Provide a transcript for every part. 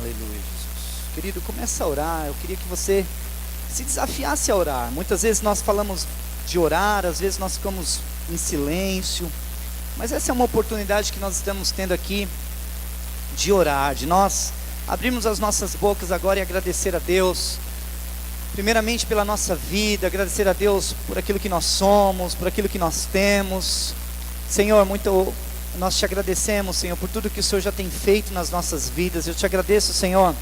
Aleluia, Jesus. Querido, começa a orar. Eu queria que você se desafiasse a orar. Muitas vezes nós falamos de orar, às vezes nós ficamos em silêncio, mas essa é uma oportunidade que nós estamos tendo aqui de orar, de nós abrirmos as nossas bocas agora e agradecer a Deus, primeiramente pela nossa vida, agradecer a Deus por aquilo que nós somos, por aquilo que nós temos. Senhor, nós te agradecemos, Senhor, por tudo que o Senhor já tem feito nas nossas vidas. Eu te agradeço, Senhor,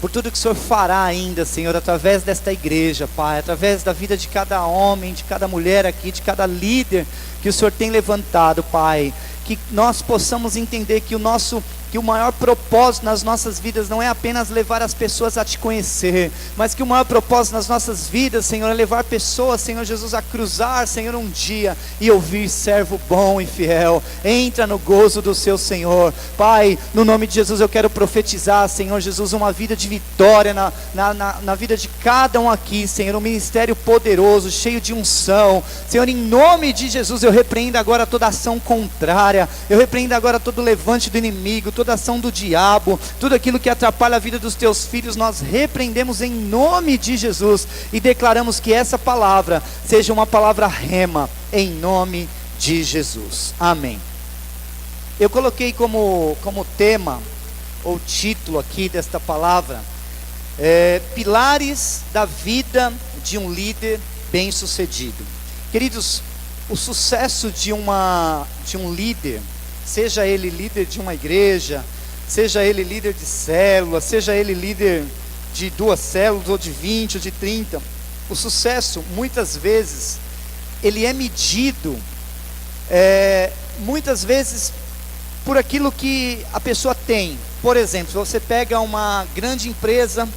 por tudo que o Senhor fará ainda, Senhor, através desta igreja, Pai, através da vida de cada homem, de cada mulher aqui, de cada líder que o Senhor tem levantado, Pai. Que nós possamos entender que o maior propósito nas nossas vidas não é apenas levar as pessoas a te conhecer, mas que o maior propósito nas nossas vidas, Senhor, é levar pessoas, Senhor Jesus, a cruzar, Senhor, um dia e ouvir: servo bom e fiel, entra no gozo do seu Senhor. Pai, no nome de Jesus eu quero profetizar, Senhor Jesus, uma vida de vitória na vida de cada um aqui, Senhor, um ministério poderoso, cheio de unção. Senhor, em nome de Jesus eu repreendo agora toda ação contrária, eu repreendo agora todo levante do inimigo, toda ação do diabo, tudo aquilo que atrapalha a vida dos teus filhos, nós repreendemos em nome de Jesus e declaramos que essa palavra seja uma palavra rema, em nome de Jesus, amém. Eu coloquei como tema, ou título aqui desta palavra, pilares da vida de um líder bem sucedido. Queridos, o sucesso de um líder, seja ele líder de uma igreja, seja ele líder de célula, seja ele líder de 2 células, ou de 20, ou de 30, o sucesso, muitas vezes, ele é medido, muitas vezes, por aquilo que a pessoa tem. Por exemplo, se você pega uma grande empresa,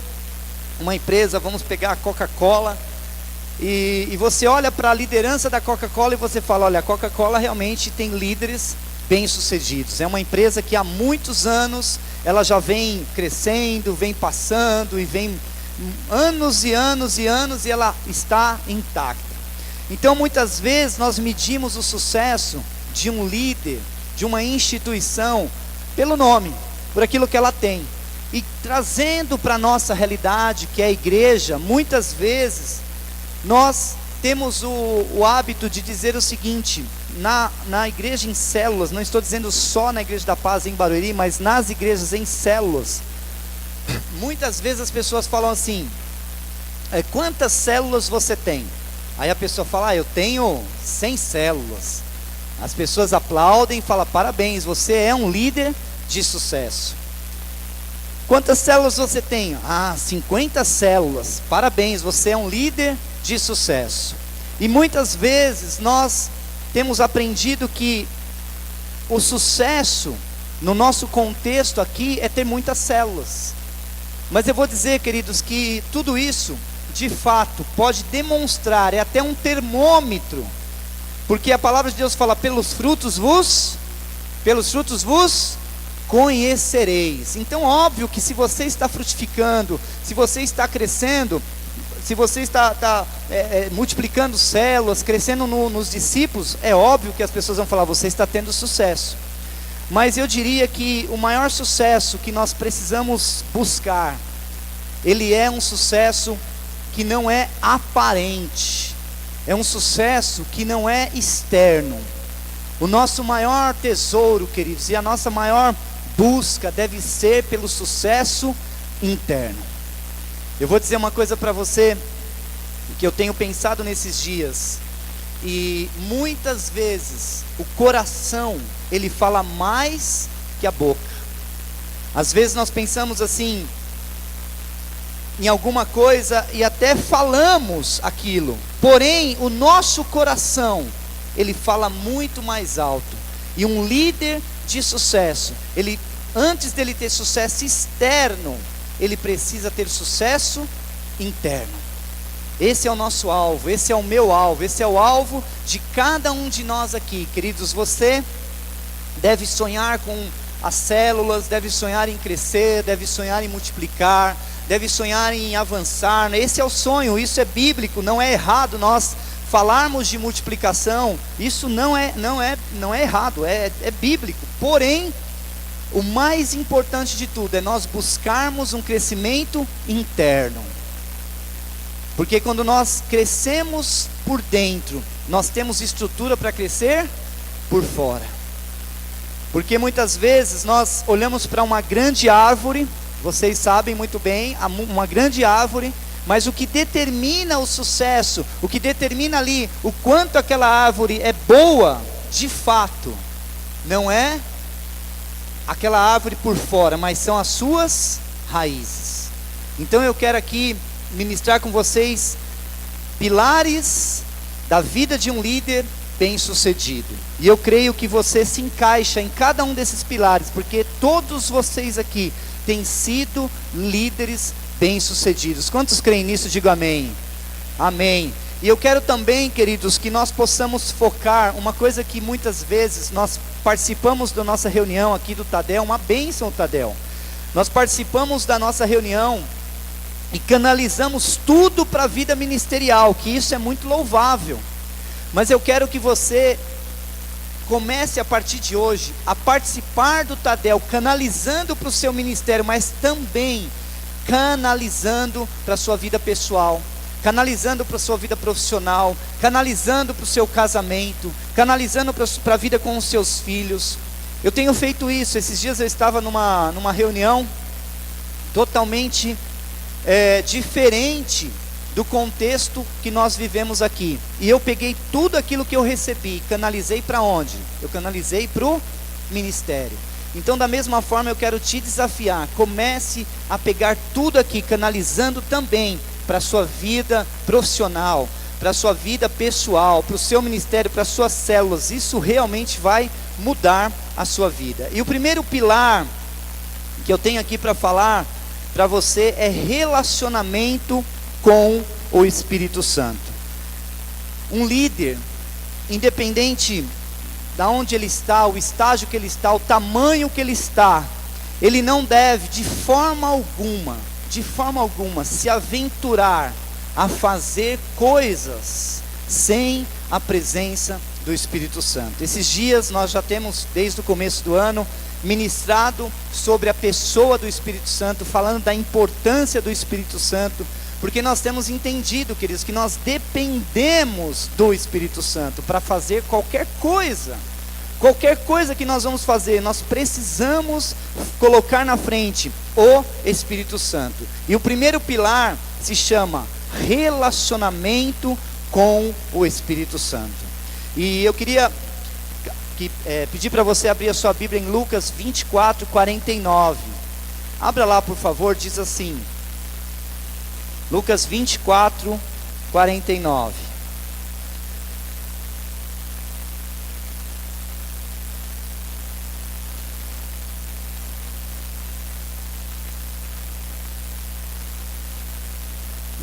vamos pegar a Coca-Cola, e você olha para a liderança da Coca-Cola e você fala: olha, a Coca-Cola realmente tem líderes bem-sucedidos. É uma empresa que há muitos anos ela já vem crescendo, vem passando e vem anos e anos e anos, e ela está intacta. Então muitas vezes nós medimos o sucesso de um líder, de uma instituição, pelo nome, por aquilo que ela tem. E trazendo para a nossa realidade, que é a igreja, muitas vezes nós temos o hábito de dizer o seguinte: na igreja em células, não estou dizendo só na Igreja da Paz em Barueri, mas nas igrejas em células, muitas vezes as pessoas falam assim: quantas células você tem? Aí a pessoa fala: eu tenho 100 células. As pessoas aplaudem e falam: parabéns, você é um líder de sucesso. Quantas células você tem? 50 células. Parabéns, você é um líder de sucesso. E muitas vezes nós temos aprendido que o sucesso no nosso contexto aqui é ter muitas células. Mas eu vou dizer, queridos, que tudo isso de fato pode demonstrar, é até um termômetro, porque a palavra de Deus fala: pelos frutos vos conhecereis. Então óbvio que se você está frutificando, se você está crescendo, se você está multiplicando células, crescendo nos discípulos, é óbvio que as pessoas vão falar: você está tendo sucesso. Mas eu diria que o maior sucesso que nós precisamos buscar, ele é um sucesso que não é aparente, é um sucesso que não é externo. O nosso maior tesouro, queridos, e a nossa maior busca deve ser pelo sucesso interno. Eu vou dizer uma coisa para você, que eu tenho pensado nesses dias, e muitas vezes o coração, ele fala mais que a boca. Às vezes nós pensamos assim, em alguma coisa, e até falamos aquilo, porém o nosso coração, ele fala muito mais alto. E um líder de sucesso, antes dele ter sucesso externo, ele precisa ter sucesso interno. Esse é o nosso alvo, esse é o meu alvo, esse é o alvo de cada um de nós aqui. Queridos, você deve sonhar com as células, deve sonhar em crescer, deve sonhar em multiplicar, deve sonhar em avançar. Esse é o sonho, isso é bíblico, não é errado nós falarmos de multiplicação, isso não é errado, é bíblico. Porém, o mais importante de tudo é nós buscarmos um crescimento interno. Porque quando nós crescemos por dentro, nós temos estrutura para crescer por fora. Porque muitas vezes nós olhamos para uma grande árvore, vocês sabem muito bem, uma grande árvore, mas o que determina o sucesso, o que determina ali o quanto aquela árvore é boa, de fato, não é aquela árvore por fora, mas são as suas raízes. Então eu quero aqui ministrar com vocês pilares da vida de um líder bem-sucedido. E eu creio que você se encaixa em cada um desses pilares, porque todos vocês aqui têm sido líderes bem-sucedidos. Quantos creem nisso? Diga amém. Amém. E eu quero também, queridos, que nós possamos focar uma coisa que muitas vezes nós participamos da nossa reunião aqui do Tadel, uma bênção, Tadel. Nós participamos da nossa reunião e canalizamos tudo para a vida ministerial, que isso é muito louvável. Mas eu quero que você comece a partir de hoje a participar do Tadel, canalizando para o seu ministério, mas também canalizando para a sua vida pessoal, canalizando para a sua vida profissional, canalizando para o seu casamento, canalizando para a vida com os seus filhos. Eu tenho feito isso. Esses dias eu estava numa reunião totalmente diferente do contexto que nós vivemos aqui, e eu peguei tudo aquilo que eu recebi, canalizei para onde? Eu canalizei para o ministério. Então da mesma forma eu quero te desafiar, comece a pegar tudo aqui, canalizando também para a sua vida profissional, para a sua vida pessoal, para o seu ministério, para as suas células. Isso realmente vai mudar a sua vida. E o primeiro pilar que eu tenho aqui para falar para você é relacionamento com o Espírito Santo. Um líder, independente da onde ele está, o estágio que ele está, o tamanho que ele está, ele não deve de forma alguma se aventurar a fazer coisas sem a presença do Espírito Santo. Esses dias nós já temos, desde o começo do ano, ministrado sobre a pessoa do Espírito Santo, falando da importância do Espírito Santo, porque nós temos entendido, queridos, que nós dependemos do Espírito Santo para fazer qualquer coisa que nós vamos fazer, nós precisamos colocar na frente o Espírito Santo. E o primeiro pilar se chama relacionamento com o Espírito Santo. E eu queria pedir para você abrir a sua Bíblia em Lucas 24, 49. Abra lá, por favor, diz assim, Lucas 24, 49.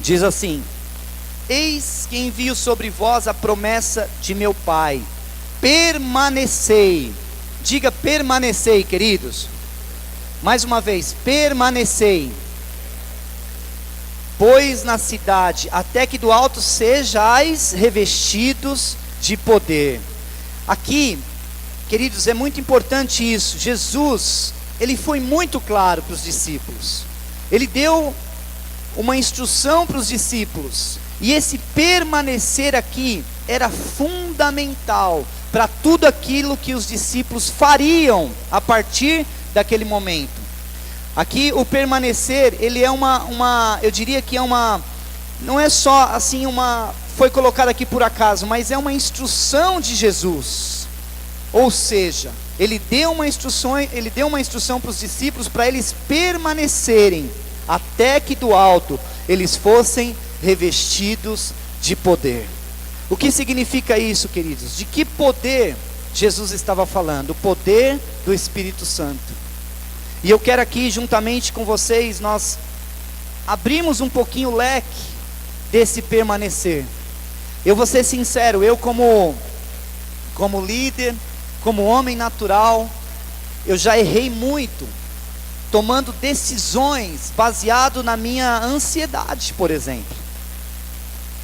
Diz assim: eis que envio sobre vós a promessa de meu Pai, permanecei. Diga permanecei, queridos. Mais uma vez, permanecei, pois na cidade, até que do alto sejais revestidos de poder. Aqui, queridos, é muito importante isso. Jesus, ele foi muito claro para os discípulos. Ele deu uma instrução para os discípulos. E esse permanecer aqui era fundamental para tudo aquilo que os discípulos fariam a partir daquele momento. Aqui o permanecer, ele é eu diria que é não é só assim foi colocado aqui por acaso, mas é uma instrução de Jesus. Ou seja, ele deu uma instrução para os discípulos, para eles permanecerem, até que do alto eles fossem revestidos de poder. O que significa isso, queridos? De que poder Jesus estava falando? O poder do Espírito Santo. E eu quero aqui, juntamente com vocês, nós abrimos um pouquinho o leque desse permanecer. Eu vou ser sincero, eu como líder, como homem natural, eu já errei muito, tomando decisões baseado na minha ansiedade, por exemplo.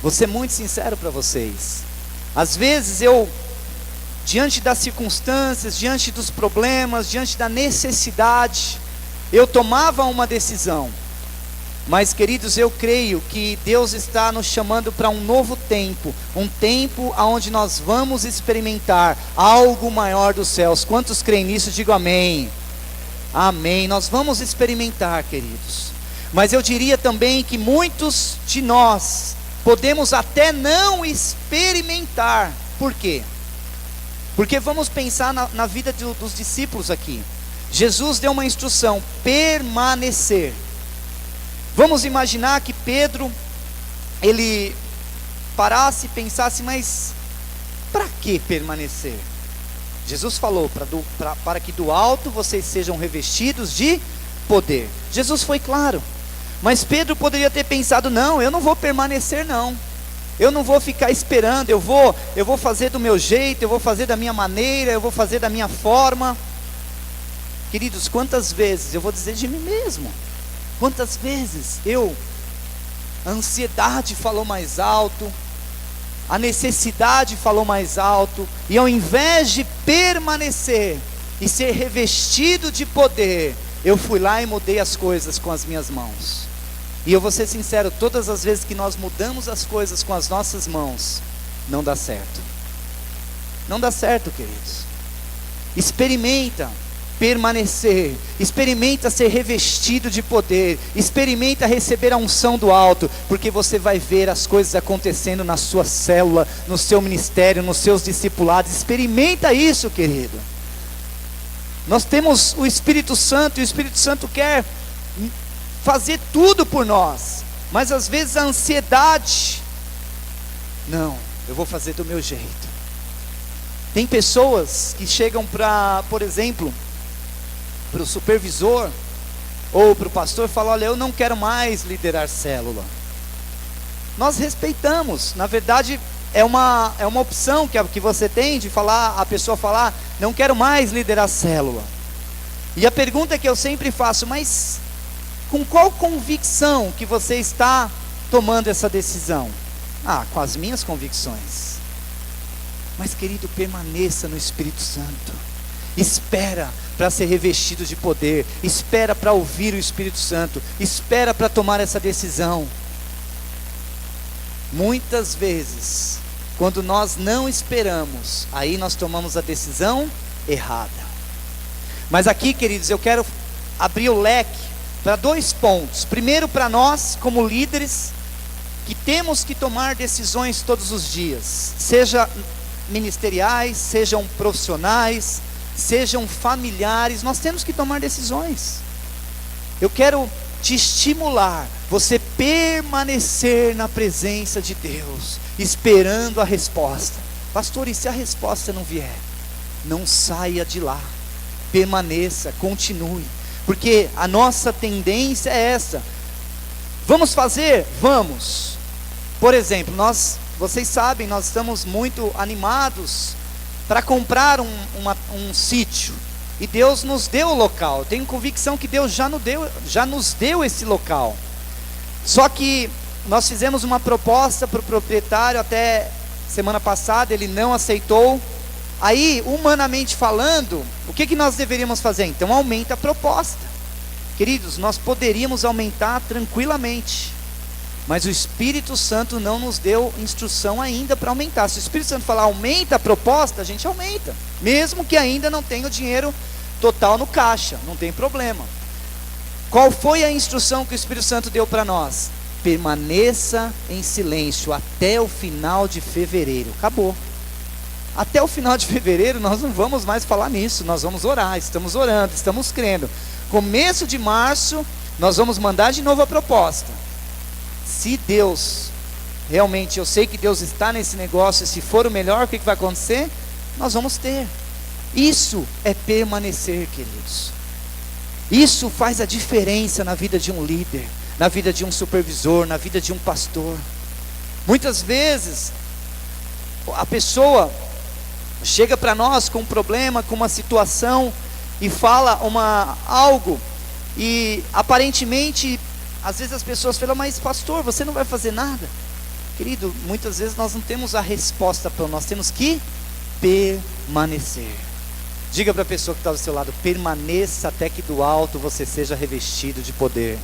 Vou ser muito sincero para vocês. Às vezes eu diante das circunstâncias, diante dos problemas, diante da necessidade, eu tomava uma decisão. Mas, queridos, eu creio que Deus está nos chamando para um novo tempo, um tempo onde nós vamos experimentar algo maior dos céus. Quantos creem nisso? Digo amém. Amém. Nós vamos experimentar, queridos. Mas eu diria também que muitos de nós podemos até não experimentar. Por quê? Porque vamos pensar na vida dos discípulos aqui. Jesus deu uma instrução: permanecer. Vamos imaginar que Pedro, ele parasse e pensasse, mas para que permanecer? Jesus falou, para que do alto vocês sejam revestidos de poder. Jesus foi claro, mas Pedro poderia ter pensado, não, eu não vou permanecer não. Eu não vou ficar esperando, eu vou fazer do meu jeito, eu vou fazer da minha maneira, eu vou fazer da minha forma. Queridos, quantas vezes, eu vou dizer de mim mesmo, quantas vezes a ansiedade falou mais alto, a necessidade falou mais alto, e ao invés de permanecer e ser revestido de poder, eu fui lá e mudei as coisas com as minhas mãos. E eu vou ser sincero, todas as vezes que nós mudamos as coisas com as nossas mãos, não dá certo. Não dá certo, queridos. Experimenta permanecer, experimenta ser revestido de poder, experimenta receber a unção do alto, porque você vai ver as coisas acontecendo na sua célula, no seu ministério, nos seus discipulados. Experimenta isso, querido. Nós temos o Espírito Santo, e o Espírito Santo quer fazer tudo por nós, mas às vezes a ansiedade, não, eu vou fazer do meu jeito. Tem pessoas que chegam para, por exemplo, para o supervisor ou para o pastor e falam, olha, eu não quero mais liderar célula. Nós respeitamos, na verdade é uma opção que você tem de falar, a pessoa falar, não quero mais liderar célula. E a pergunta que eu sempre faço, mas com qual convicção que você está tomando essa decisão? Com as minhas convicções. Mas, querido, permaneça no Espírito Santo. Espera para ser revestido de poder. Espera para ouvir o Espírito Santo. Espera para tomar essa decisão. Muitas vezes, quando nós não esperamos, aí nós tomamos a decisão errada. Mas aqui, queridos, eu quero abrir o leque para 2 pontos. Primeiro, para nós como líderes, que temos que tomar decisões todos os dias, seja ministeriais, sejam profissionais, sejam familiares, nós temos que tomar decisões. Eu quero te estimular, você permanecer na presença de Deus, esperando a resposta. Pastor, e se a resposta não vier? Não saia de lá, permaneça, continue, porque a nossa tendência é essa. Vamos fazer? Vamos. Por exemplo, vocês sabem, nós estamos muito animados para comprar um sítio, e Deus nos deu o local. Eu tenho convicção que Deus já nos deu esse local. Só que nós fizemos uma proposta para o proprietário até semana passada, ele não aceitou. Aí, humanamente falando, o que nós deveríamos fazer? Então aumenta a proposta. Queridos, nós poderíamos aumentar tranquilamente, mas o Espírito Santo não nos deu instrução ainda para aumentar. Se o Espírito Santo falar aumenta a proposta, a gente aumenta, mesmo que ainda não tenha o dinheiro total no caixa, não tem problema. Qual foi a instrução que o Espírito Santo deu para nós? Permaneça em silêncio até o final de fevereiro. Acabou. Até o final de fevereiro nós não vamos mais falar nisso, nós vamos orar, estamos orando, estamos crendo. Começo de março nós vamos mandar de novo a proposta. Se Deus, realmente eu sei que Deus está nesse negócio, e se for o melhor, o que vai acontecer? Nós vamos ter. Isso é permanecer, queridos. Isso faz a diferença na vida de um líder, na vida de um supervisor, na vida de um pastor. Muitas vezes a pessoa chega para nós com um problema, com uma situação, e fala algo, e aparentemente, às vezes as pessoas falam, mas pastor, você não vai fazer nada? Querido, muitas vezes nós não temos a resposta, nós temos que permanecer. Diga para a pessoa que está do seu lado: permaneça até que do alto você seja revestido de poder.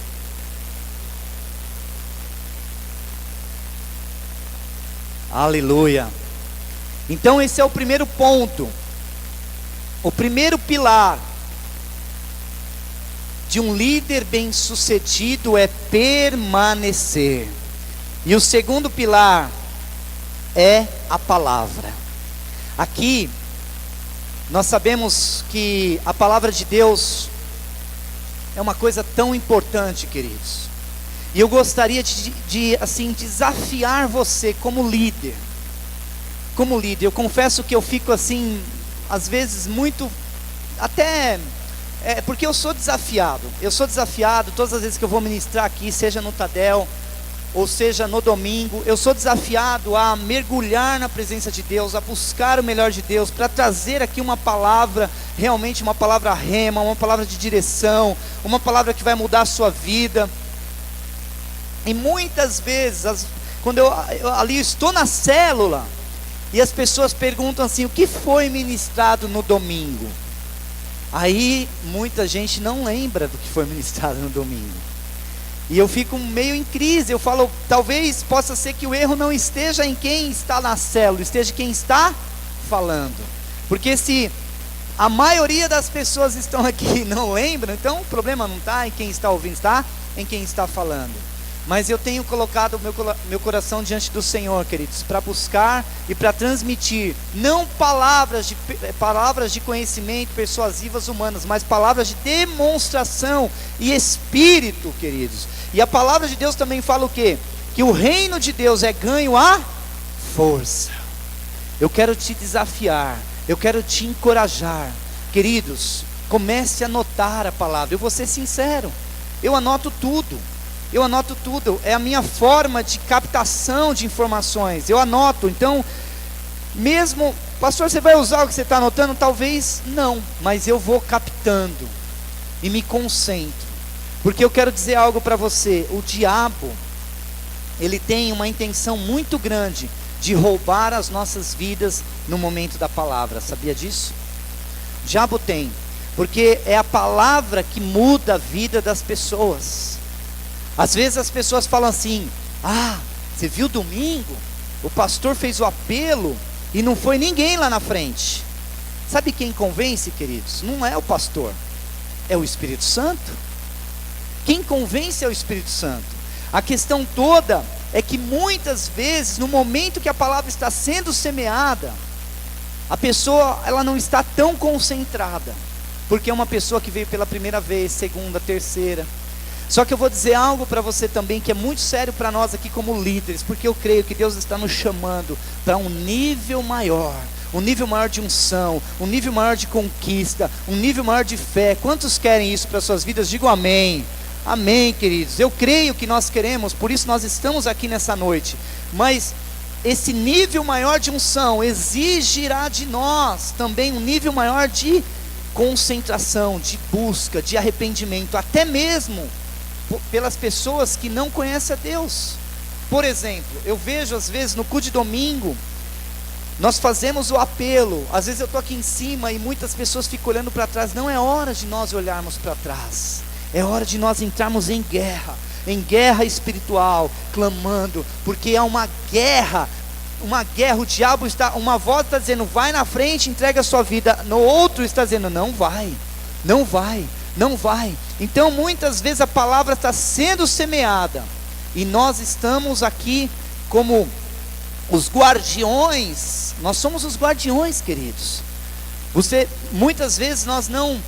Aleluia. Então esse é o primeiro ponto. O primeiro pilar de um líder bem-sucedido é permanecer. E o segundo pilar é a palavra. Aqui nós sabemos que a palavra de Deus é uma coisa tão importante, queridos. E eu gostaria de assim, desafiar você como líder. Como líder, eu confesso que eu fico assim, às vezes muito, até, porque eu sou desafiado. Eu sou desafiado todas as vezes que eu vou ministrar aqui, seja no Tadel, ou seja no domingo. Eu sou desafiado a mergulhar na presença de Deus, a buscar o melhor de Deus, para trazer aqui uma palavra, realmente uma palavra rema, uma palavra de direção, uma palavra que vai mudar a sua vida. E muitas vezes, quando eu ali estou na célula, e as pessoas perguntam assim: o que foi ministrado no domingo? Aí muita gente não lembra do que foi ministrado no domingo. E eu fico meio em crise. Eu falo, talvez possa ser que o erro não esteja em quem está na célula, esteja em quem está falando. Porque se a maioria das pessoas estão aqui e não lembram, então o problema não está em quem está ouvindo, está em quem está falando. Mas eu tenho colocado meu coração diante do Senhor, queridos, para buscar e para transmitir, não palavras de conhecimento persuasivas humanas, mas palavras de demonstração e espírito, queridos. E a palavra de Deus também fala o quê? Que o reino de Deus é ganho à força. Eu quero te desafiar, eu quero te encorajar, queridos, comece a anotar a palavra. Eu vou ser sincero, eu anoto tudo. É a minha forma de captação de informações. Eu anoto. Então, mesmo, pastor, você vai usar o que você está anotando? Talvez não, mas eu vou captando e me concentro, porque eu quero dizer algo para você. O diabo, ele tem uma intenção muito grande de roubar as nossas vidas no momento da palavra. Sabia disso? O diabo tem, porque é a palavra que muda a vida das pessoas. Às vezes as pessoas falam assim: ah, você viu domingo? O pastor fez o apelo e não foi ninguém lá na frente. Sabe quem convence, queridos? Não é o pastor, é o Espírito Santo. Quem convence é o Espírito Santo. A questão toda é que muitas vezes, no momento que a palavra está sendo semeada, a pessoa, ela não está tão concentrada, porque é uma pessoa que veio pela primeira vez, segunda, terceira. Só que eu vou dizer algo para você também que é muito sério para nós aqui como líderes, porque eu creio que Deus está nos chamando para um nível maior de unção, um nível maior de conquista, um nível maior de fé. Quantos querem isso para suas vidas? Digam amém. Amém, queridos. Eu creio que nós queremos, por isso nós estamos aqui nessa noite. Mas esse nível maior de unção exigirá de nós também um nível maior de concentração, de busca, de arrependimento, até mesmo pelas pessoas que não conhecem a Deus. Por exemplo, eu vejo às vezes no culto de domingo, nós fazemos o apelo, às vezes eu estou aqui em cima e muitas pessoas ficam olhando para trás. Não é hora de nós olharmos para trás, é hora de nós entrarmos em guerra espiritual, clamando, porque há uma guerra, o diabo está, uma voz está dizendo: vai na frente, entrega a sua vida, no outro está dizendo: não vai. Então muitas vezes a palavra está sendo semeada, e nós estamos aqui como os guardiões. Nós somos os guardiões, queridos. Muitas vezes nós não,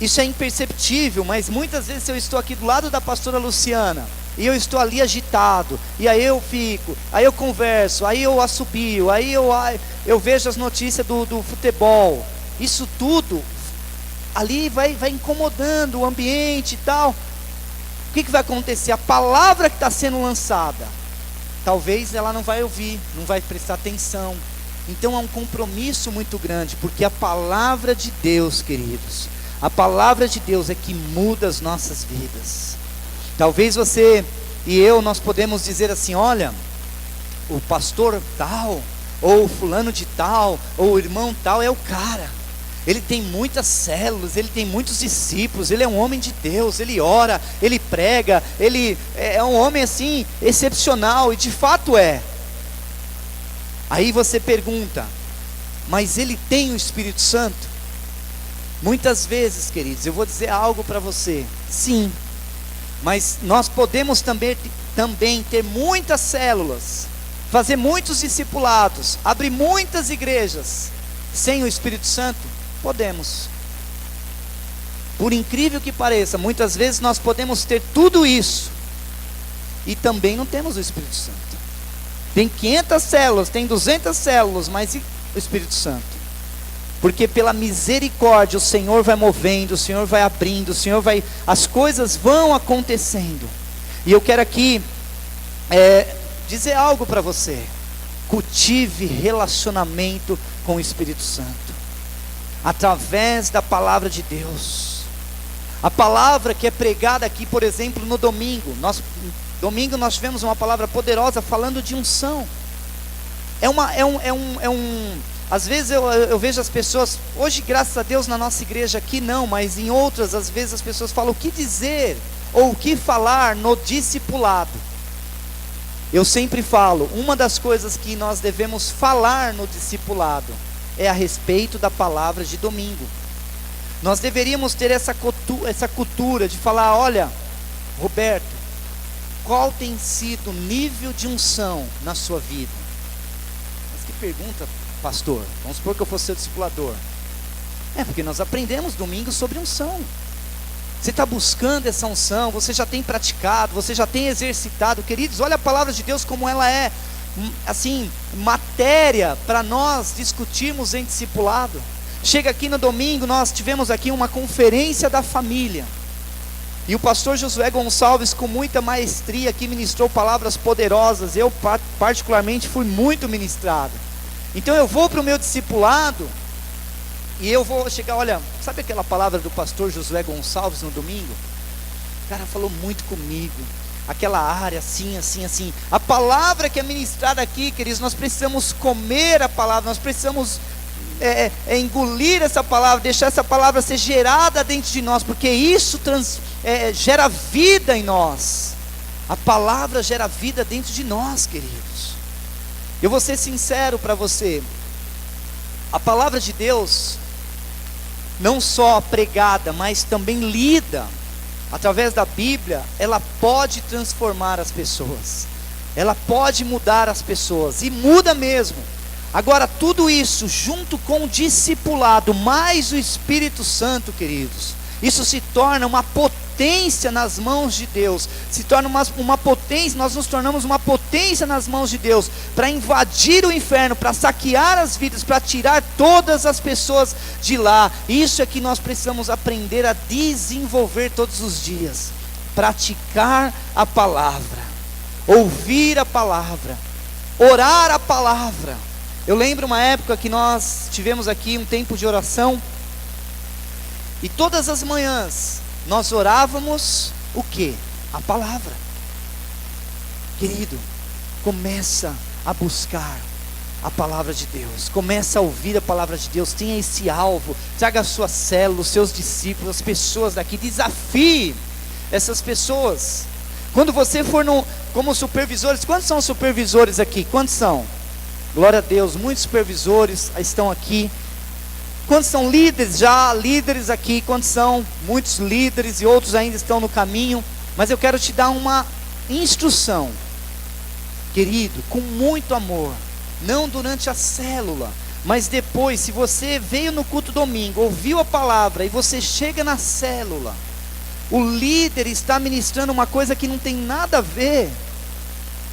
isso é imperceptível, mas muitas vezes eu estou aqui do lado da pastora Luciana, e eu estou ali agitado, e aí eu fico, aí eu converso, aí eu assobio, aí eu vejo as notícias do futebol. Isso tudo ali vai incomodando o ambiente e tal. O que vai acontecer? A palavra que está sendo lançada, talvez ela não vai ouvir, não vai prestar atenção. Então há um compromisso muito grande, porque a palavra de Deus, queridos, a palavra de Deus é que muda as nossas vidas. Talvez você e eu, nós podemos dizer assim: olha, o pastor tal, ou fulano de tal, ou o irmão tal é o cara. Ele tem muitas células, ele tem muitos discípulos, ele é um homem de Deus, ele ora, ele prega, ele é um homem assim, excepcional, e de fato é. Aí você pergunta, mas ele tem o Espírito Santo? Muitas vezes, queridos, eu vou dizer algo para você, sim, mas nós podemos também ter muitas células, fazer muitos discipulados, abrir muitas igrejas, sem o Espírito Santo? Podemos. Por incrível que pareça, muitas vezes nós podemos ter tudo isso, e também não temos o Espírito Santo. Tem 500 células, tem 200 células, mas e o Espírito Santo? Porque pela misericórdia o Senhor vai movendo, o Senhor vai abrindo, as coisas vão acontecendo. E eu quero aqui dizer algo para você: cultive relacionamento com o Espírito Santo, através da palavra de Deus. A palavra que é pregada aqui, por exemplo, no domingo, domingo nós tivemos uma palavra poderosa falando de unção. Às vezes eu vejo as pessoas, hoje graças a Deus na nossa igreja aqui não, mas em outras, às vezes as pessoas falam o que dizer, ou o que falar no discipulado. Eu sempre falo, uma das coisas que nós devemos falar no discipulado é a respeito da palavra de domingo. Nós deveríamos ter essa cultura de falar: olha, Roberto, qual tem sido o nível de unção na sua vida? Mas que pergunta, pastor? Vamos supor que eu fosse seu discipulador. Porque nós aprendemos domingo sobre unção. Você está buscando essa unção, você já tem praticado, você já tem exercitado. Queridos, olha a palavra de Deus como ela é, assim, matéria para nós discutirmos em discipulado. Chega aqui no domingo, nós tivemos aqui uma conferência da família, e o pastor Josué Gonçalves, com muita maestria, aqui ministrou palavras poderosas. Eu particularmente fui muito ministrado. Então eu vou para o meu discipulado, e eu vou chegar, olha, sabe aquela palavra do pastor Josué Gonçalves no domingo? O cara falou muito comigo, aquela área assim. A palavra que é ministrada aqui, queridos, nós precisamos comer a palavra, nós precisamos engolir essa palavra, deixar essa palavra ser gerada dentro de nós, porque isso gera vida em nós. A palavra gera vida dentro de nós, queridos. Eu vou ser sincero para você, a palavra de Deus, não só pregada, mas também lida, através da Bíblia, ela pode transformar as pessoas, ela pode mudar as pessoas, e muda mesmo. Agora, tudo isso, junto com o discipulado, mais o Espírito Santo, queridos, isso se torna uma potência nas mãos de Deus, se torna uma potência, nós nos tornamos uma potência nas mãos de Deus, para invadir o inferno, para saquear as vidas, para tirar todas as pessoas de lá. Isso é que nós precisamos aprender a desenvolver todos os dias, praticar a palavra, ouvir a palavra, orar a palavra. Eu lembro uma época que nós tivemos aqui um tempo de oração, e todas as manhãs nós orávamos o quê? A palavra. Querido, começa a buscar a palavra de Deus, começa a ouvir a palavra de Deus, tenha esse alvo, traga a sua célula, os seus discípulos, as pessoas daqui, desafie essas pessoas. Quando você for como supervisores, quantos são supervisores aqui? Quantos são? Glória a Deus, muitos supervisores estão aqui. Quantos são líderes já? Líderes aqui. Quantos são? Muitos líderes, e outros ainda estão no caminho. Mas eu quero te dar uma instrução, querido, com muito amor. Não durante a célula, mas depois, se você veio no culto domingo, ouviu a palavra, e você chega na célula, o líder está ministrando uma coisa que não tem nada a ver,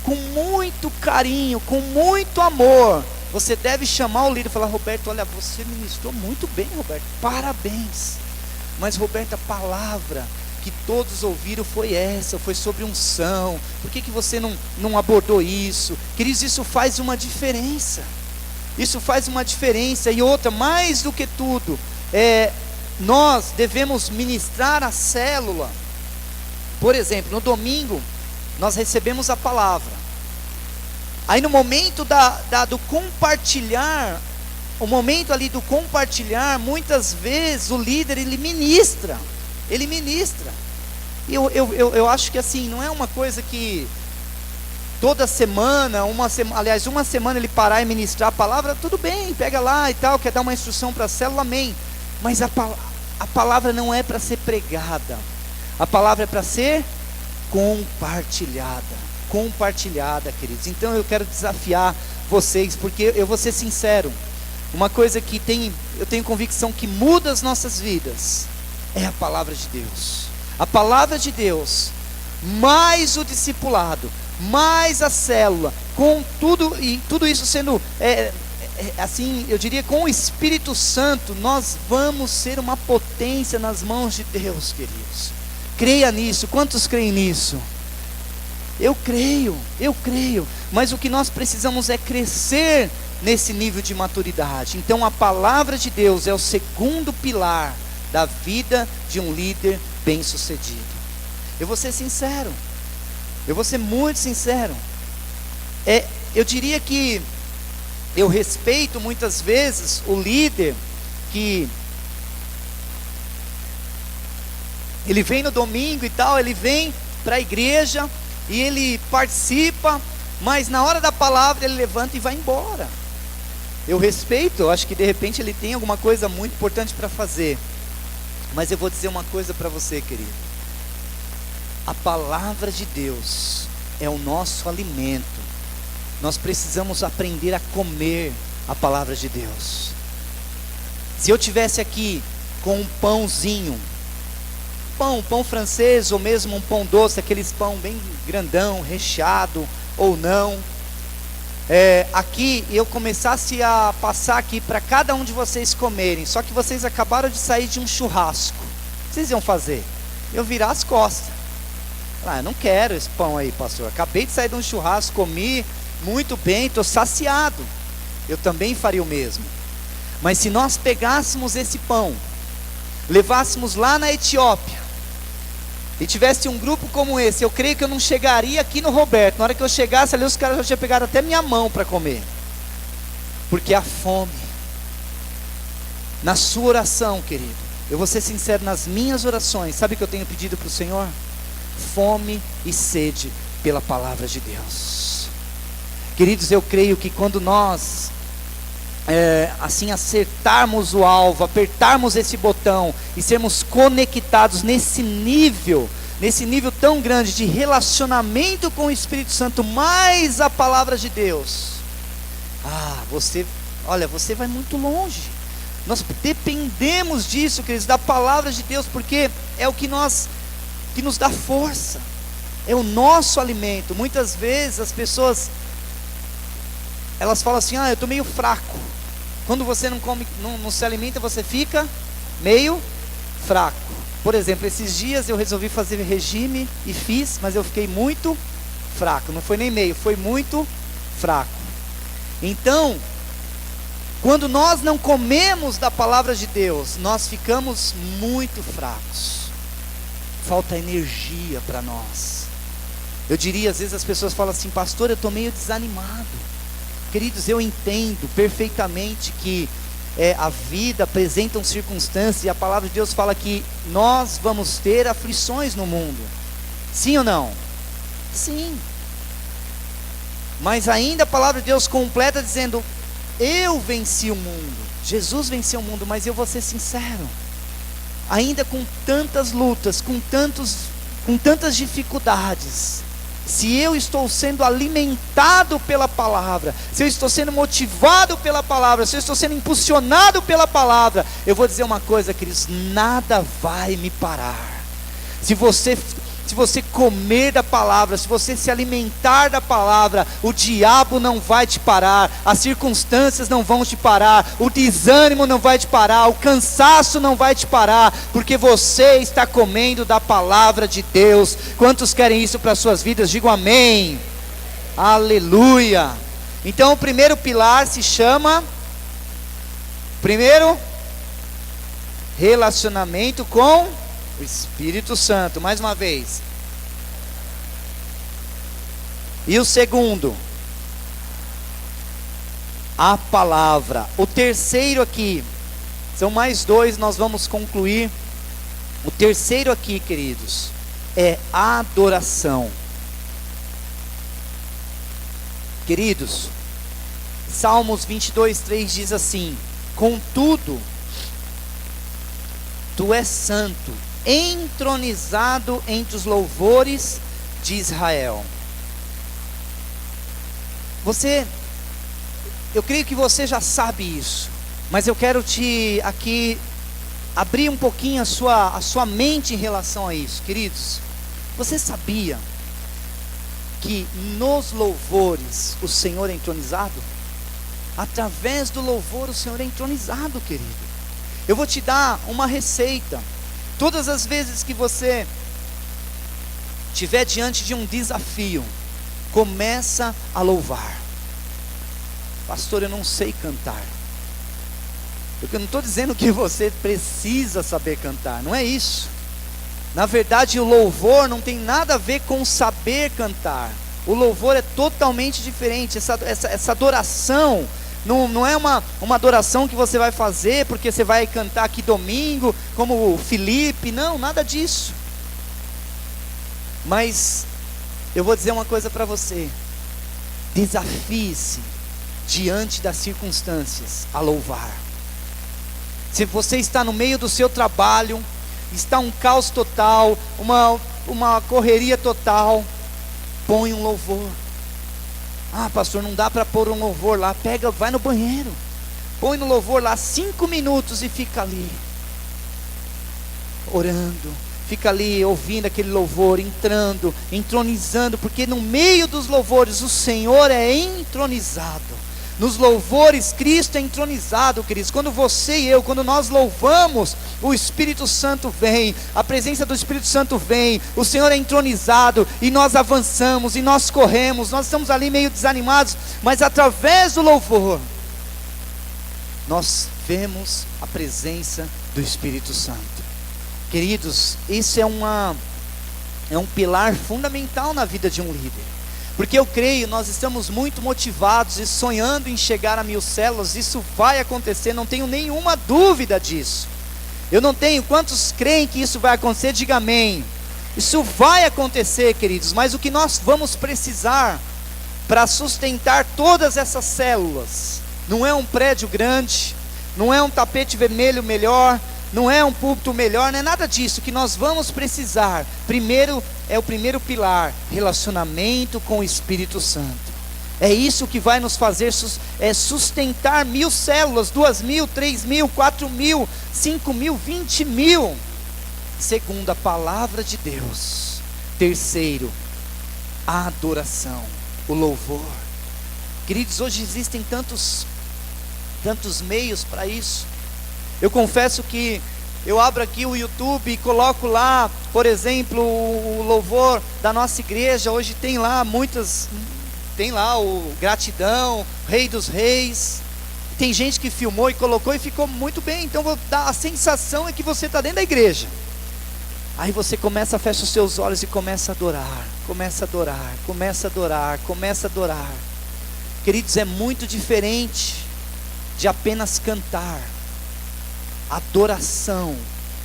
com muito carinho, com muito amor, você deve chamar o líder e falar: Roberto, olha, você ministrou muito bem, Roberto, parabéns. Mas Roberto, a palavra que todos ouviram foi essa, foi sobre unção. Por que você não abordou isso? Queridos, isso faz uma diferença. Isso faz uma diferença. E outra, mais do que tudo, nós devemos ministrar a célula. Por exemplo, no domingo nós recebemos a palavra, Aí no momento do compartilhar, o momento ali do compartilhar, muitas vezes o líder ele ministra. E eu acho que assim, não é uma coisa que toda semana, uma semana ele parar e ministrar a palavra, tudo bem, pega lá e tal, quer dar uma instrução para a célula, amém. Mas a palavra não é para ser pregada, a palavra é para ser compartilhada, queridos. Então eu quero desafiar vocês, porque eu vou ser sincero, uma coisa que eu tenho convicção que muda as nossas vidas, é a palavra de Deus. A palavra de Deus, mais o discipulado, mais a célula, com tudo, e tudo isso sendo, assim, eu diria, com o Espírito Santo, nós vamos ser uma potência nas mãos de Deus, queridos. Creia nisso. Quantos creem nisso? Eu creio, mas o que nós precisamos é crescer nesse nível de maturidade. Então a palavra de Deus é o segundo pilar da vida de um líder bem-sucedido. Eu vou ser sincero, eu vou ser muito sincero, eu diria que eu respeito muitas vezes o líder que ele vem no domingo e tal, ele vem para a igreja e ele participa, mas na hora da palavra ele levanta e vai embora. Eu respeito, eu acho que de repente ele tem alguma coisa muito importante para fazer, mas eu vou dizer uma coisa para você, querido: a palavra de Deus é o nosso alimento. Nós precisamos aprender a comer a palavra de Deus. Se eu tivesse aqui com um pãozinho, pão francês, ou mesmo um pão doce, aqueles pão bem grandão, recheado ou não, aqui eu começasse a passar aqui para cada um de vocês comerem, só que vocês acabaram de sair de um churrasco, o que vocês iam fazer? Eu virar as costas. Eu não quero esse pão aí, pastor, acabei de sair de um churrasco, comi muito bem, estou saciado. Eu também faria o mesmo. Mas se nós pegássemos esse pão, levássemos lá na Etiópia, e tivesse um grupo como esse, eu creio que eu não chegaria aqui no Roberto. Na hora que eu chegasse ali, os caras já tinham pegado até minha mão para comer, porque a fome. Na sua oração, querido, eu vou ser sincero, nas minhas orações, sabe o que eu tenho pedido para o Senhor? Fome e sede pela palavra de Deus. Queridos, eu creio que quando nós assim acertarmos o alvo, apertarmos esse botão e sermos conectados nesse nível tão grande de relacionamento com o Espírito Santo, mais a palavra de Deus, você vai muito longe. Nós dependemos disso, queridos, da palavra de Deus, porque é o que nos dá força, é o nosso alimento. Muitas vezes as pessoas, elas falam assim: eu estou meio fraco. Quando você não come, não se alimenta, você fica meio fraco. Por exemplo, esses dias eu resolvi fazer regime e fiz, mas eu fiquei muito fraco. Não foi nem meio, foi muito fraco. Então, quando nós não comemos da palavra de Deus, nós ficamos muito fracos. Falta energia para nós. Eu diria, às vezes as pessoas falam assim: pastor, eu estou meio desanimado. Queridos, eu entendo perfeitamente que a vida apresenta circunstâncias, e a palavra de Deus fala que nós vamos ter aflições no mundo. Sim ou não? Sim. Mas ainda a palavra de Deus completa dizendo: eu venci o mundo. Jesus venceu o mundo. Mas eu vou ser sincero, ainda com tantas lutas, com tantas dificuldades, se eu estou sendo alimentado pela palavra, se eu estou sendo motivado pela palavra, se eu estou sendo impulsionado pela palavra, eu vou dizer uma coisa, queridos: nada vai me parar. Se você comer da palavra, se você se alimentar da palavra, o diabo não vai te parar, as circunstâncias não vão te parar, o desânimo não vai te parar, o cansaço não vai te parar, porque você está comendo da palavra de Deus. Quantos querem isso para as suas vidas? Digam amém. Aleluia. Então o primeiro pilar se chama, relacionamento com o Espírito Santo. Mais uma vez. E o segundo, a palavra. O terceiro aqui, são mais dois, nós vamos concluir. O terceiro aqui, queridos, é adoração. Queridos, Salmos 22:3 diz assim: contudo, tu és santo, entronizado entre os louvores de Israel. Eu creio que você já sabe isso, mas eu quero te aqui abrir um pouquinho a sua mente em relação a isso. Queridos, você sabia que nos louvores o Senhor é entronizado? Através do louvor o Senhor é entronizado, querido. Eu vou te dar uma receita. Todas as vezes que você estiver diante de um desafio, começa a louvar. Pastor, eu não sei cantar. Eu não estou dizendo que você precisa saber cantar, não é isso. Na verdade, o louvor não tem nada a ver com saber cantar. O louvor é totalmente diferente. Essa adoração não é uma adoração que você vai fazer porque você vai cantar aqui domingo, como o Felipe. Não, nada disso. Mas eu vou dizer uma coisa para você: desafie-se diante das circunstâncias a louvar. Se você está no meio do seu trabalho, está um caos total, uma correria total, põe um louvor. Ah, pastor, não dá para pôr um louvor lá. Vai no banheiro, põe no louvor lá 5 minutos e fica ali orando, fica ali ouvindo aquele louvor, entrando, entronizando, porque no meio dos louvores o Senhor é entronizado. Nos louvores Cristo é entronizado, queridos. Quando você e eu, quando nós louvamos, o Espírito Santo vem, a presença do Espírito Santo vem, o Senhor é entronizado, e nós avançamos, e nós corremos, nós estamos ali meio desanimados, mas através do louvor, nós vemos a presença do Espírito Santo. Queridos, isso é um pilar fundamental na vida de um líder. Porque eu creio, nós estamos muito motivados e sonhando em chegar a 1000 células. Isso vai acontecer, não tenho nenhuma dúvida disso. Eu não tenho, quantos creem que isso vai acontecer? Diga amém. Isso vai acontecer, queridos, mas o que nós vamos precisar para sustentar todas essas células, não é um prédio grande, não é um tapete vermelho melhor, não é um púlpito melhor, não é nada disso. O que nós vamos precisar, primeiro, é o primeiro pilar: relacionamento com o Espírito Santo. É isso que vai nos fazer sustentar 1000 células, 2000, 3000, 4000, 5000, 20.000, segundo a palavra de Deus. Terceiro, a adoração, o louvor. Queridos, hoje existem tantos meios para isso. Eu confesso que eu abro aqui o YouTube e coloco lá, por exemplo, o louvor da nossa igreja. Hoje tem lá tem lá o Gratidão, Rei dos Reis. Tem gente que filmou e colocou e ficou muito bem. Então a sensação é que você está dentro da igreja. Aí você fecha os seus olhos e começa a adorar, começa a adorar, começa a adorar, começa a adorar. Queridos, é muito diferente de apenas cantar. Adoração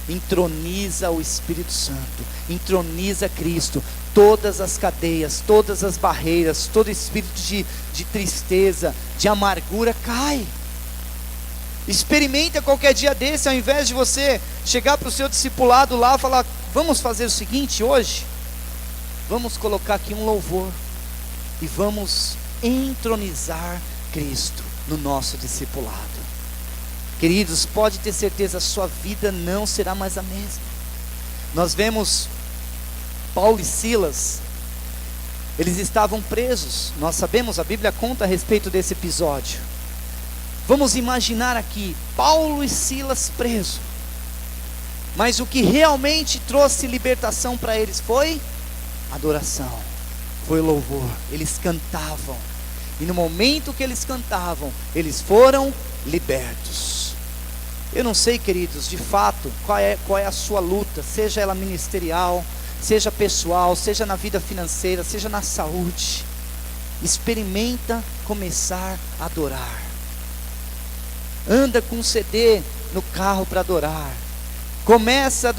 entroniza o Espírito Santo, entroniza Cristo. Todas as cadeias, todas as barreiras, todo espírito de tristeza, de amargura cai. Experimenta qualquer dia desse, ao invés de você chegar para o seu discipulado lá e falar: vamos fazer o seguinte hoje, vamos colocar aqui um louvor e vamos entronizar Cristo no nosso discipulado. Queridos, pode ter certeza, a sua vida não será mais a mesma. Nós vemos Paulo e Silas, eles estavam presos. Nós sabemos, a Bíblia conta a respeito desse episódio. Vamos imaginar aqui, Paulo e Silas presos. Mas o que realmente trouxe libertação para eles foi adoração, foi louvor. Eles cantavam, e no momento que eles cantavam, eles foram libertos. Eu não sei, queridos, de fato, qual é a sua luta, seja ela ministerial, seja pessoal, seja na vida financeira, seja na saúde. Experimenta começar a adorar. anda com um CD no carro para adorar. Começa,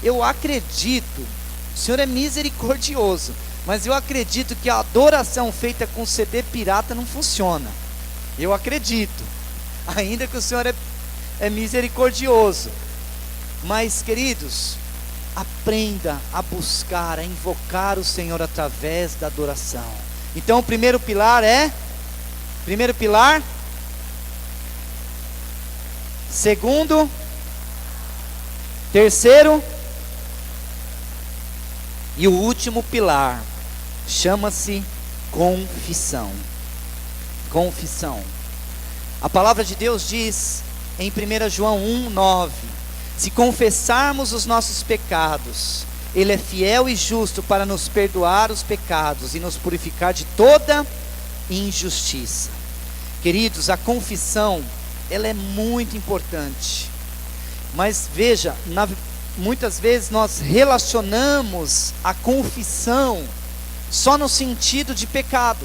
eu acredito, o Senhor é misericordioso, mas eu acredito que a adoração feita com CD pirata não funciona. Eu acredito, ainda que o Senhor é misericordioso. Mas, queridos, aprenda a buscar, a invocar o Senhor através da adoração. Então, o primeiro pilar, segundo, terceiro, e o último pilar chama-se confissão. Confissão. A palavra de Deus diz em 1 João 1:9: se confessarmos os nossos pecados, Ele é fiel e justo para nos perdoar os pecados e nos purificar de toda injustiça. Queridos, a confissão, ela é muito importante. Mas veja, muitas vezes nós relacionamos a confissão só no sentido de pecado.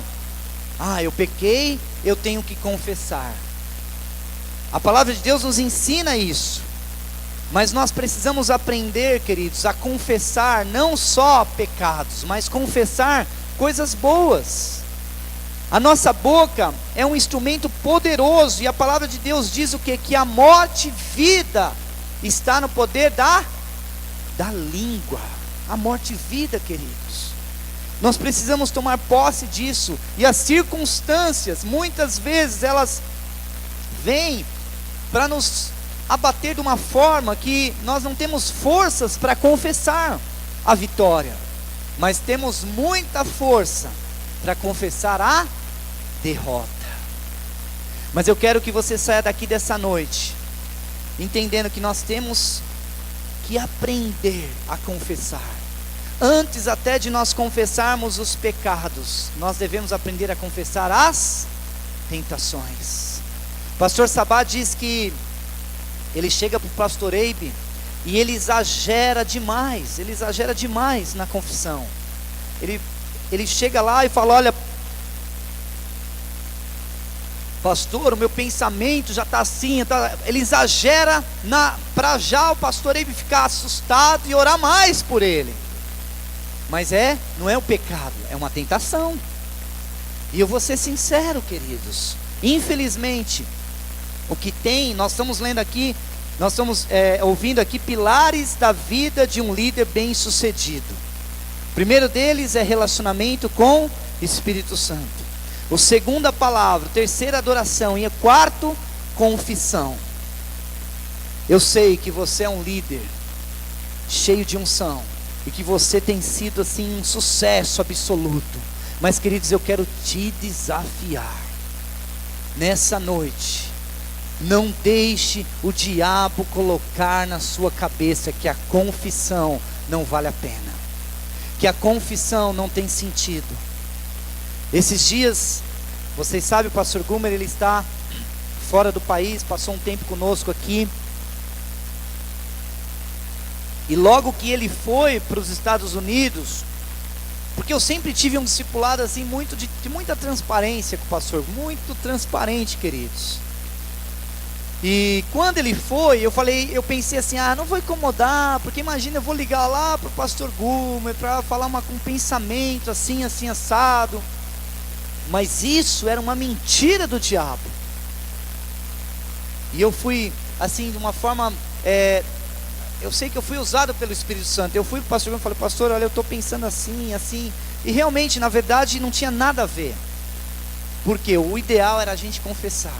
Eu pequei, eu tenho que confessar. A palavra de Deus nos ensina isso. Mas nós precisamos aprender, queridos, a confessar não só pecados, mas confessar coisas boas. A nossa boca é um instrumento poderoso, e a palavra de Deus diz o quê? Que a morte e vida está no poder da língua. A morte e vida, queridos. Nós precisamos tomar posse disso. E as circunstâncias, muitas vezes, elas vêm para nos abater de uma forma que nós não temos forças para confessar a vitória, mas temos muita força para confessar a derrota. Mas eu quero que você saia daqui dessa noite entendendo que nós temos que aprender a confessar. Antes até de nós confessarmos os pecados, nós devemos aprender a confessar as tentações. Pastor Sabá diz que ele chega para o pastor Eibe e ele exagera demais na confissão. Ele chega lá e fala: olha, pastor, o meu pensamento já está assim, ele exagera para já o pastor Eibe ficar assustado e orar mais por ele. Mas não é o pecado, é uma tentação. E eu vou ser sincero, queridos, infelizmente, o que tem, nós estamos lendo aqui, nós estamos ouvindo aqui pilares da vida de um líder bem sucedido. O primeiro deles é relacionamento com o Espírito Santo. O segundo, a palavra. O terceiro, adoração. E o quarto, confissão. Eu sei que você é um líder cheio de unção e que você tem sido assim um sucesso absoluto. Mas, queridos, eu quero te desafiar nessa noite. Não deixe o diabo colocar na sua cabeça que a confissão não vale a pena, que a confissão não tem sentido. Esses dias, vocês sabem, o pastor Gumer, ele está fora do país, passou um tempo conosco aqui. E logo que ele foi para os Estados Unidos, porque eu sempre tive um discipulado assim, de muita transparência com o pastor, muito transparente, queridos. E quando ele foi, eu pensei assim: não vou incomodar, porque imagina, eu vou ligar lá para o pastor Gumer para falar um pensamento assim, assado. Mas isso era uma mentira do diabo. E eu fui assim, de uma forma, eu sei que eu fui usado pelo Espírito Santo. Eu fui para o pastor Gumer e falei: pastor, olha, eu estou pensando assim. E realmente, na verdade, não tinha nada a ver, porque o ideal era a gente confessar.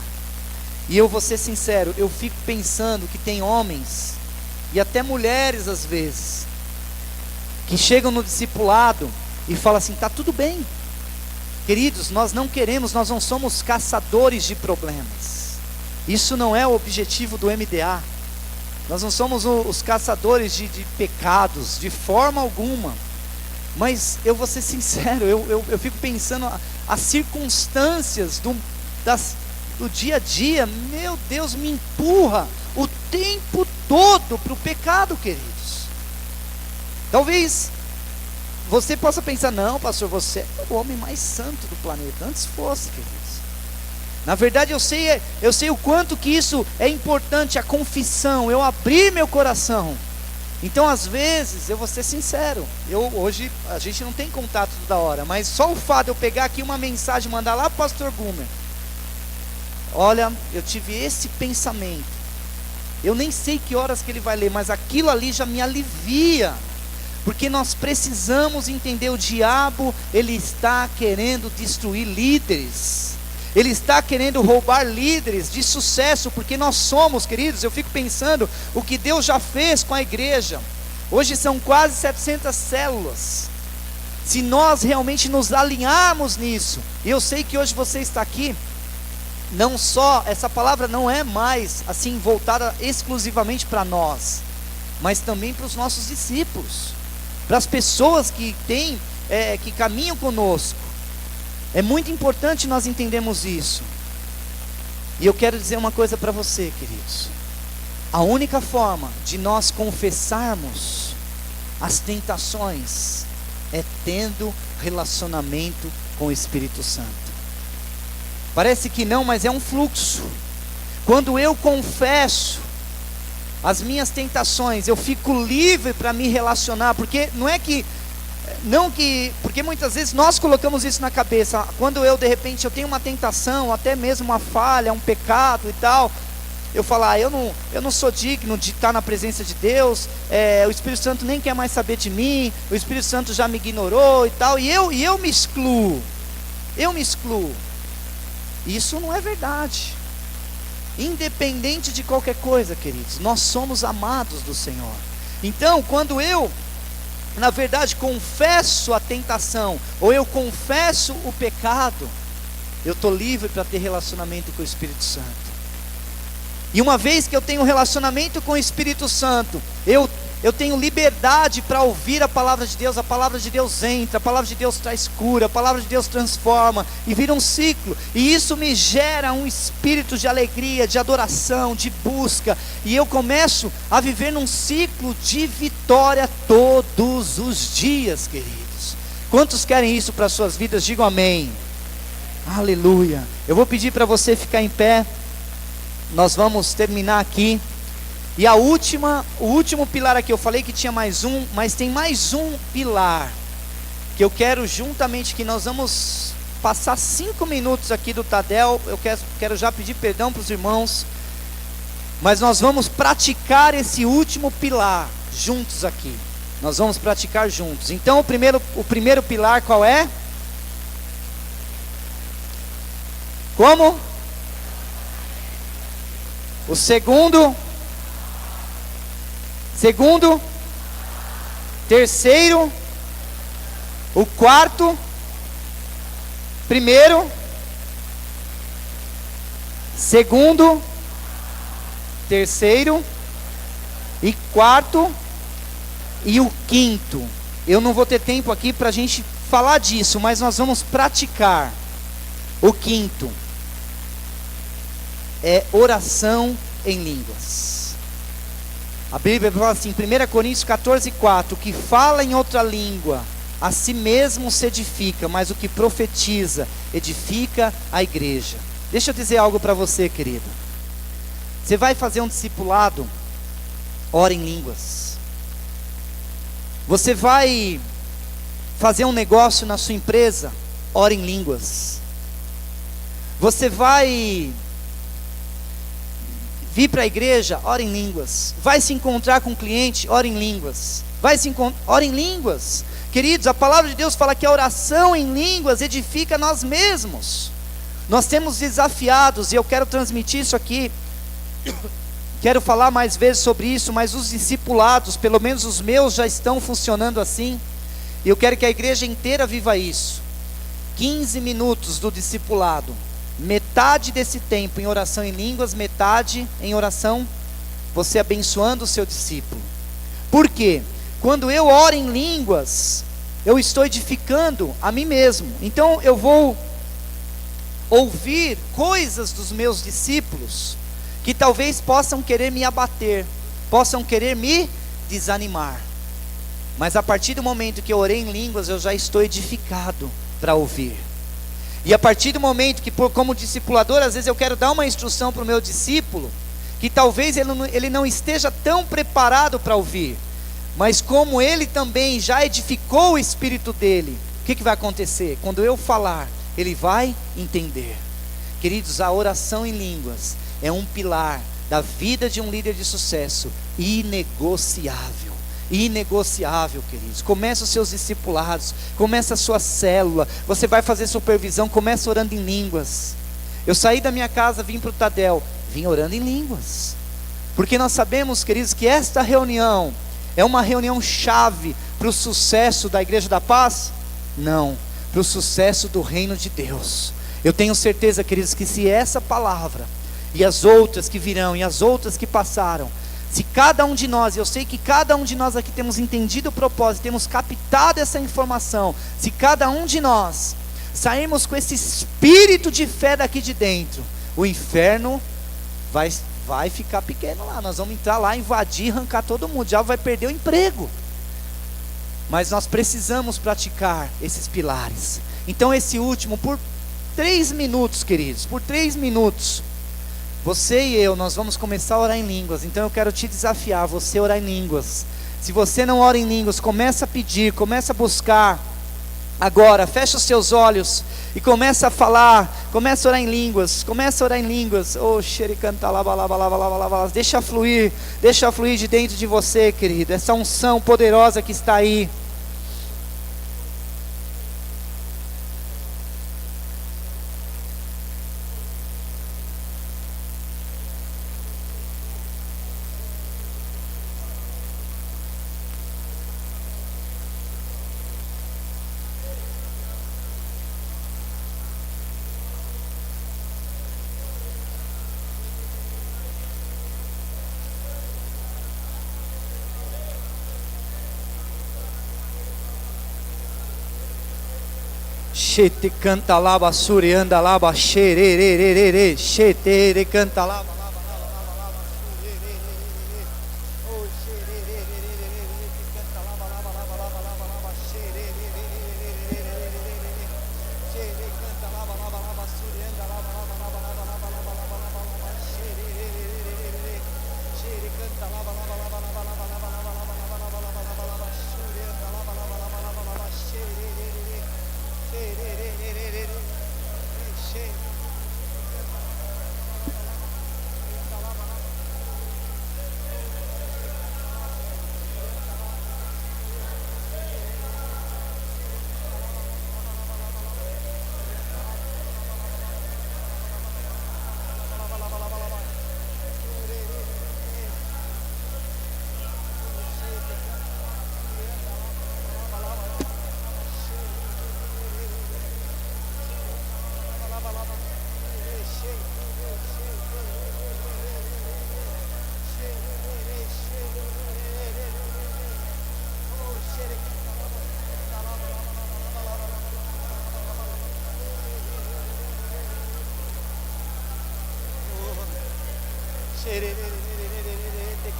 E eu vou ser sincero, eu fico pensando que tem homens, e até mulheres às vezes, que chegam no discipulado e falam assim: está tudo bem. Queridos, nós não somos caçadores de problemas. Isso não é o objetivo do MDA. Nós não somos os caçadores de pecados, de forma alguma. Mas eu vou ser sincero, eu fico pensando as circunstâncias do dia a dia, meu Deus, me empurra o tempo todo para o pecado, queridos. Talvez você possa pensar: não, pastor, você é o homem mais santo do planeta. Antes fosse, queridos. Na verdade, eu sei o quanto que isso é importante, a confissão, eu abrir meu coração. Então, às vezes, eu vou ser sincero, hoje a gente não tem contato toda hora, mas só o fato de eu pegar aqui uma mensagem e mandar lá para o pastor Gumer: olha, eu tive esse pensamento, eu nem sei que horas que ele vai ler, mas aquilo ali já me alivia, porque nós precisamos entender, o diabo, ele está querendo destruir líderes, ele está querendo roubar líderes de sucesso, porque nós somos, queridos, eu fico pensando o que Deus já fez com a igreja. Hoje são quase 700 células. Se nós realmente nos alinharmos nisso, e eu sei que hoje você está aqui, não só, essa palavra não é mais assim voltada exclusivamente para nós, mas também para os nossos discípulos, para as pessoas que que caminham conosco. É muito importante nós entendermos isso. E eu quero dizer uma coisa para você, queridos: a única forma de nós confessarmos as tentações é tendo relacionamento com o Espírito Santo. Parece que não, mas é um fluxo. Quando eu confesso as minhas tentações, eu fico livre para me relacionar, porque porque muitas vezes nós colocamos isso na cabeça. Quando de repente eu tenho uma tentação, até mesmo uma falha, um pecado e tal, eu falo: eu não sou digno de estar na presença de Deus, o Espírito Santo nem quer mais saber de mim, o Espírito Santo já me ignorou e tal, e eu me excluo, Isso não é verdade. Independente de qualquer coisa, queridos, nós somos amados do Senhor. Então, quando eu, na verdade, confesso a tentação, ou eu confesso o pecado, eu estou livre para ter relacionamento com o Espírito Santo. E uma vez que eu tenho relacionamento com o Espírito Santo, eu tenho liberdade para ouvir a palavra de Deus. A palavra de Deus entra, a palavra de Deus traz cura, a palavra de Deus transforma, e vira um ciclo, e isso me gera um espírito de alegria, de adoração, de busca, e eu começo a viver num ciclo de vitória todos os dias, queridos. Quantos querem isso para as suas vidas? Digam amém. Aleluia. Eu vou pedir para você ficar em pé, nós vamos terminar aqui. E o último pilar aqui, eu falei que tinha mais um, mas tem mais um pilar, que eu quero juntamente, que nós vamos passar 5 minutos aqui do Tadel. Eu quero já pedir perdão para os irmãos, mas nós vamos praticar esse último pilar juntos aqui. Nós vamos praticar juntos. Então o primeiro pilar qual é? Como? O segundo, terceiro, o quarto, primeiro, segundo, terceiro e quarto e o quinto. Eu não vou ter tempo aqui para a gente falar disso, mas nós vamos praticar. O quinto é oração em línguas. A Bíblia fala assim, 1 Coríntios 14:4, o que fala em outra língua, a si mesmo se edifica, mas o que profetiza, edifica a igreja. Deixa eu dizer algo para você, querido. Você vai fazer um discipulado, ora em línguas. Você vai fazer um negócio na sua empresa, ora em línguas. Você vai vir para a igreja, ora em línguas. Vai se encontrar com um cliente, ora em línguas. Ora em línguas. Queridos, a palavra de Deus fala que a oração em línguas edifica nós mesmos. Nós temos desafiados, e eu quero transmitir isso aqui. Quero falar mais vezes sobre isso, mas os discipulados, pelo menos os meus, já estão funcionando assim. E eu quero que a igreja inteira viva isso. 15 minutos do discipulado. Metade desse tempo em oração em línguas, metade em oração, você abençoando o seu discípulo. Por quê? Quando eu oro em línguas, eu estou edificando a mim mesmo. Então eu vou ouvir coisas dos meus discípulos que talvez possam querer me abater, possam querer me desanimar. Mas a partir do momento que eu orei em línguas, eu já estou edificado para ouvir. E a partir do momento que, como discipulador, às vezes eu quero dar uma instrução para o meu discípulo, que talvez ele não esteja tão preparado para ouvir, mas como ele também já edificou o espírito dele, o que vai acontecer? Quando eu falar, ele vai entender. Queridos, a oração em línguas é um pilar da vida de um líder de sucesso, inegociável. Inegociável, queridos. Começa os seus discipulados, começa a sua célula, você vai fazer supervisão, começa orando em línguas. Eu saí da minha casa, vim para o Tadel, vim orando em línguas, porque nós sabemos, queridos, que esta reunião é uma reunião chave para o sucesso da Igreja da Paz? Não, para o sucesso do reino de Deus. Eu tenho certeza, queridos, que se essa palavra e as outras que virão e as outras que passaram, se cada um de nós, eu sei que cada um de nós aqui temos entendido o propósito, temos captado essa informação, se cada um de nós sairmos com esse espírito de fé daqui de dentro, o inferno vai ficar pequeno lá, nós vamos entrar lá, invadir, arrancar todo mundo, já vai perder o emprego. Mas nós precisamos praticar esses pilares. Então esse último, por 3 minutos, queridos, por 3 minutos, você e eu, nós vamos começar a orar em línguas. Então eu quero te desafiar, você orar em línguas. Se você não ora em línguas, começa a pedir, começa a buscar. Agora, fecha os seus olhos e começa a falar, começa a orar em línguas, começa a orar em línguas. Oh, xericanta lava, lava, lava, lava, lava. Deixa fluir de dentro de você, querido, essa unção poderosa que está aí. Chete canta laba sureanda laba xererererere chetere canta laba laba laba laba laba xererererere oh xererererere canta laba laba laba laba laba laba xererererere xere canta laba laba laba sureanda laba laba laba laba laba laba laba laba laba xererererere xere canta laba laba laba laba laba laba laba laba laba laba laba laba sureanda laba laba laba laba laba xererererere.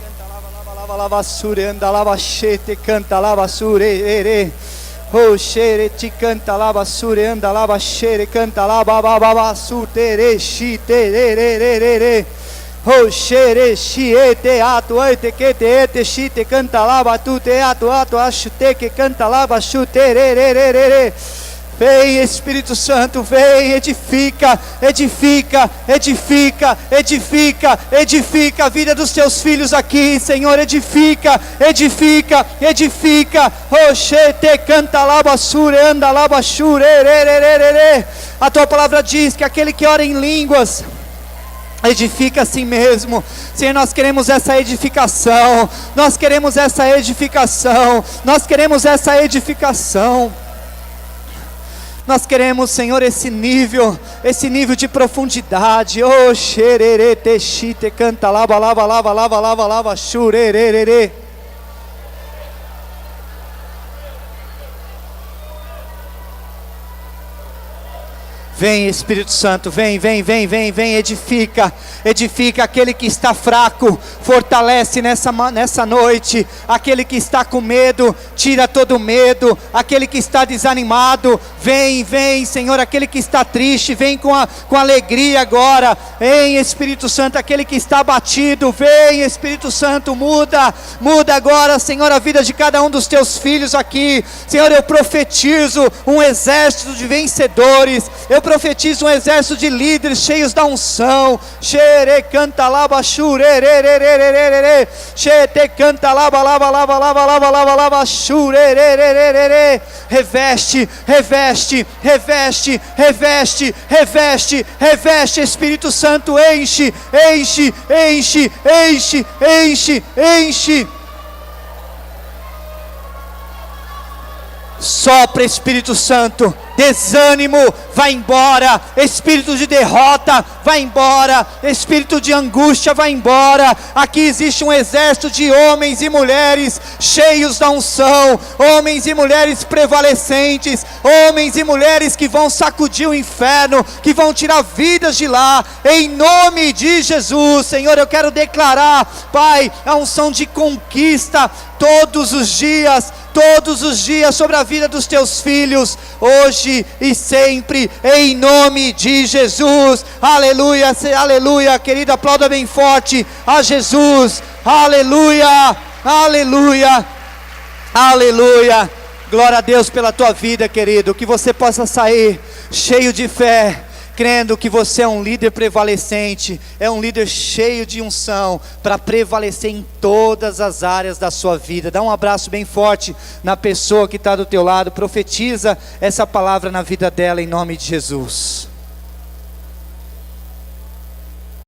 Canta lava lava lava lava surenda lava chete canta lava surere oh xere te canta lava surenda lava xere canta lava baba sutere xiterererere oh xere xiete atu ete que te ete xite canta lava tu te atu acho te que canta lava xuterererere. Vem Espírito Santo, vem, edifica, edifica, edifica, edifica, edifica a vida dos teus filhos aqui, Senhor, edifica, edifica, edifica. Oxete canta laba sure, anda laba shure, a tua palavra diz que aquele que ora em línguas edifica a si mesmo. Senhor, nós queremos essa edificação, nós queremos essa edificação, nós queremos essa edificação. Nós queremos, Senhor, esse nível de profundidade. Oh, xerere, texite, canta, lava, lava, lava, lava, lava, lava, xurererere. Vem, Espírito Santo, vem, edifica aquele que está fraco, fortalece nessa noite, aquele que está com medo, tira todo o medo, aquele que está desanimado, vem, Senhor, aquele que está triste, vem com alegria agora, vem, Espírito Santo, aquele que está abatido, vem, Espírito Santo, muda agora, Senhor, a vida de cada um dos teus filhos aqui, Senhor, eu profetizo um exército de vencedores, eu profetizo um exército de líderes cheios da unção. Xere canta laba xurerererererere. Xete canta laba laba laba laba laba laba laba xurererererere. Reveste, Espírito Santo, enche. Sopra, Espírito Santo, desânimo, vai embora, espírito de derrota, vai embora, espírito de angústia, vai embora. Aqui existe um exército de homens e mulheres cheios da unção, homens e mulheres prevalecentes, homens e mulheres que vão sacudir o inferno, que vão tirar vidas de lá, em nome de Jesus. Senhor, eu quero declarar, Pai, a unção de conquista todos os dias sobre a vida dos teus filhos, hoje e sempre, em nome de Jesus. Aleluia, aleluia, querido, aplauda bem forte a Jesus. Aleluia, aleluia, aleluia. Glória a Deus pela tua vida, querido, que você possa sair cheio de fé, crendo que você é um líder prevalecente, é um líder cheio de unção, para prevalecer em todas as áreas da sua vida. Dá um abraço bem forte na pessoa que está do teu lado, profetiza essa palavra na vida dela, em nome de Jesus.